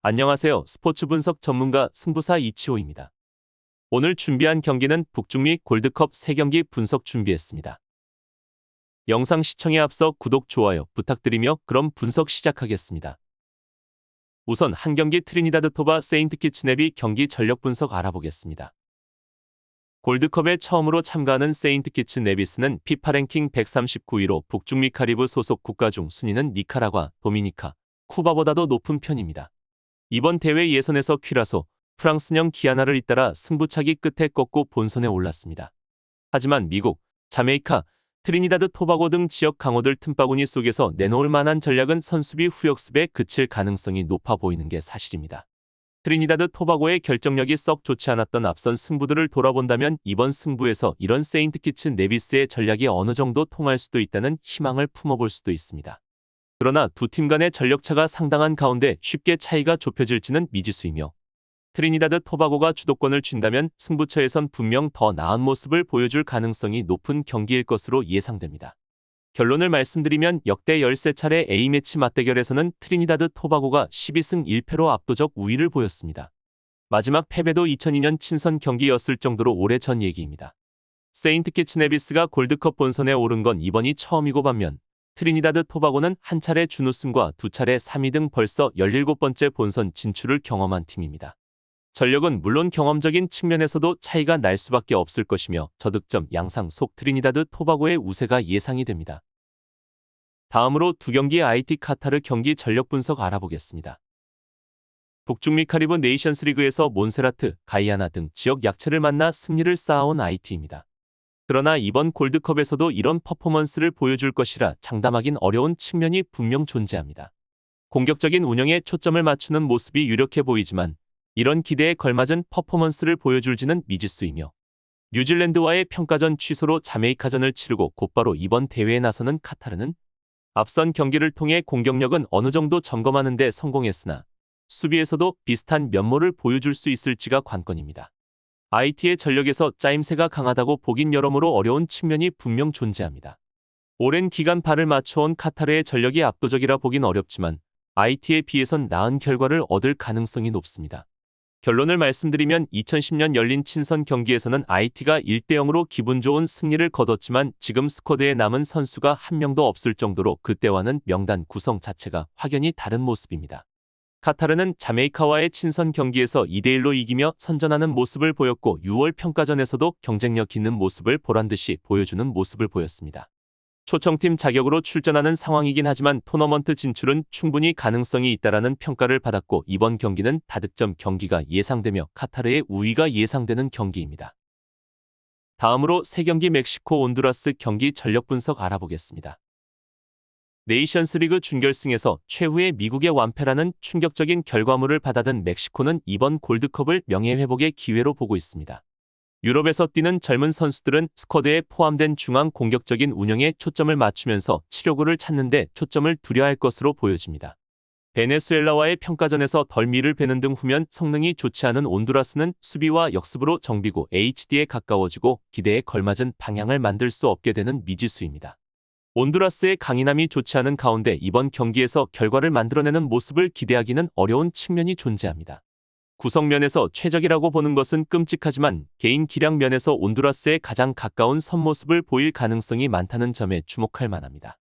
안녕하세요. 스포츠 분석 전문가 승부사 이치호입니다. 오늘 준비한 경기는 북중미 골드컵 3경기 분석 준비했습니다. 영상 시청에 앞서 구독, 좋아요 부탁드리며 그럼 분석 시작하겠습니다. 우선 한 경기 트리니다드 토바 세인트키츠냅이 경기 전력 분석 알아보겠습니다. 골드컵에 처음으로 참가하는 세인트키츠네비스는 피파 랭킹 139위로 북중미 카리브 소속 국가 중 순위는 니카라과, 도미니카, 쿠바보다도 높은 편입니다. 이번 대회 예선에서 퀴라소, 프랑스령 기아나를 잇따라 승부차기 끝에 꺾고 본선에 올랐습니다. 하지만 미국, 자메이카, 트리니다드 토바고 등 지역 강호들 틈바구니 속에서 내놓을 만한 전략은 선수비 후역습에 그칠 가능성이 높아 보이는 게 사실입니다. 트리니다드 토바고의 결정력이 썩 좋지 않았던 앞선 승부들을 돌아본다면 이번 승부에서 이런 세인트키츠 네비스의 전략이 어느 정도 통할 수도 있다는 희망을 품어볼 수도 있습니다. 그러나 두 팀 간의 전력차가 상당한 가운데 쉽게 차이가 좁혀질지는 미지수이며 트리니다드 토바고가 주도권을 쥔다면 승부처에선 분명 더 나은 모습을 보여줄 가능성이 높은 경기일 것으로 예상됩니다. 결론을 말씀드리면 역대 13차례 A매치 맞대결에서는 트리니다드 토바고가 12승 1패로 압도적 우위를 보였습니다. 마지막 패배도 2002년 친선 경기였을 정도로 오래전 얘기입니다. 세인트키츠네비스가 골드컵 본선에 오른 건 이번이 처음이고 반면 트리니다드 토바고는 한 차례 준우승과 두 차례 3위 등 벌써 17번째 본선 진출을 경험한 팀입니다. 전력은 물론 경험적인 측면에서도 차이가 날 수밖에 없을 것이며 저득점 양상 속 트리니다드 토바고의 우세가 예상이 됩니다. 다음으로 두 경기의 IT 카타르 경기 전력 분석 알아보겠습니다. 북중미 카리브 네이션스 리그에서 몬세라트, 가이아나 등 지역 약체를 만나 승리를 쌓아온 IT입니다. 그러나 이번 골드컵에서도 이런 퍼포먼스를 보여줄 것이라 장담하긴 어려운 측면이 분명 존재합니다. 공격적인 운영에 초점을 맞추는 모습이 유력해 보이지만 이런 기대에 걸맞은 퍼포먼스를 보여줄지는 미지수이며 뉴질랜드와의 평가전 취소로 자메이카전을 치르고 곧바로 이번 대회에 나서는 카타르는 앞선 경기를 통해 공격력은 어느 정도 점검하는 데 성공했으나 수비에서도 비슷한 면모를 보여줄 수 있을지가 관건입니다. IT의 전력에서 짜임새가 강하다고 보긴 여러모로 어려운 측면이 분명 존재합니다. 오랜 기간 발을 맞춰온 카타르의 전력이 압도적이라 보긴 어렵지만 IT에 비해선 나은 결과를 얻을 가능성이 높습니다. 결론을 말씀드리면 2010년 열린 친선 경기에서는 IT가 1대0으로 기분 좋은 승리를 거뒀지만 지금 스쿼드에 남은 선수가 한 명도 없을 정도로 그때와는 명단 구성 자체가 확연히 다른 모습입니다. 카타르는 자메이카와의 친선 경기에서 2대1로 이기며 선전하는 모습을 보였고 6월 평가전에서도 경쟁력 있는 모습을 보란듯이 보여주는 모습을 보였습니다. 초청팀 자격으로 출전하는 상황이긴 하지만 토너먼트 진출은 충분히 가능성이 있다라는 평가를 받았고 이번 경기는 다득점 경기가 예상되며 카타르의 우위가 예상되는 경기입니다. 다음으로 3경기 멕시코 온두라스 경기 전력 분석 알아보겠습니다. 네이션스리그 준결승에서 최후의 미국의 완패라는 충격적인 결과물을 받아든 멕시코는 이번 골드컵을 명예회복의 기회로 보고 있습니다. 유럽에서 뛰는 젊은 선수들은 스쿼드에 포함된 중앙 공격적인 운영에 초점을 맞추면서 치료구를 찾는 데 초점을 두려 할 것으로 보여집니다. 베네수엘라와의 평가전에서 덜미를 베는 등 후면 성능이 좋지 않은 온두라스는 수비와 역습으로 정비고 HD에 가까워지고 기대에 걸맞은 방향을 만들 수 없게 되는 미지수입니다. 온두라스의 강인함이 좋지 않은 가운데 이번 경기에서 결과를 만들어내는 모습을 기대하기는 어려운 측면이 존재합니다. 구성면에서 최적이라고 보는 것은 끔찍하지만 개인 기량 면에서 온두라스에 가장 가까운 선모습을 보일 가능성이 많다는 점에 주목할 만합니다.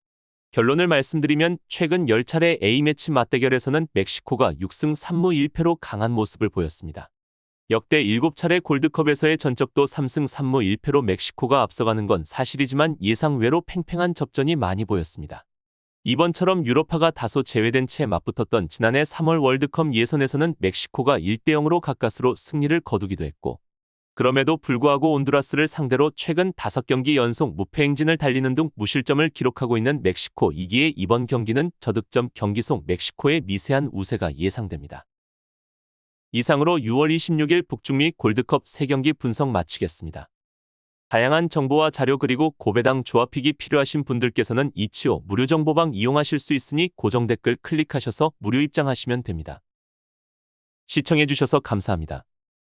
결론을 말씀드리면 최근 10차례 A매치 맞대결에서는 멕시코가 6승 3무 1패로 강한 모습을 보였습니다. 역대 7차례 골드컵에서의 전적도 3승 3무 1패로 멕시코가 앞서가는 건 사실이지만 예상 외로 팽팽한 접전이 많이 보였습니다. 이번처럼 유럽파가 다소 제외된 채 맞붙었던 지난해 3월 월드컵 예선에서는 멕시코가 1대0으로 가까스로 승리를 거두기도 했고 그럼에도 불구하고 온두라스를 상대로 최근 5경기 연속 무패 행진을 달리는 등 무실점을 기록하고 있는 멕시코 이기에 이번 경기는 저득점 경기 속 멕시코의 미세한 우세가 예상됩니다. 이상으로 6월 26일 북중미 골드컵 3경기 분석 마치겠습니다. 다양한 정보와 자료 그리고 고배당 조합픽이 필요하신 분들께서는 이치호 무료 정보방 이용하실 수 있으니 고정 댓글 클릭하셔서 무료 입장하시면 됩니다. 시청해주셔서 감사합니다.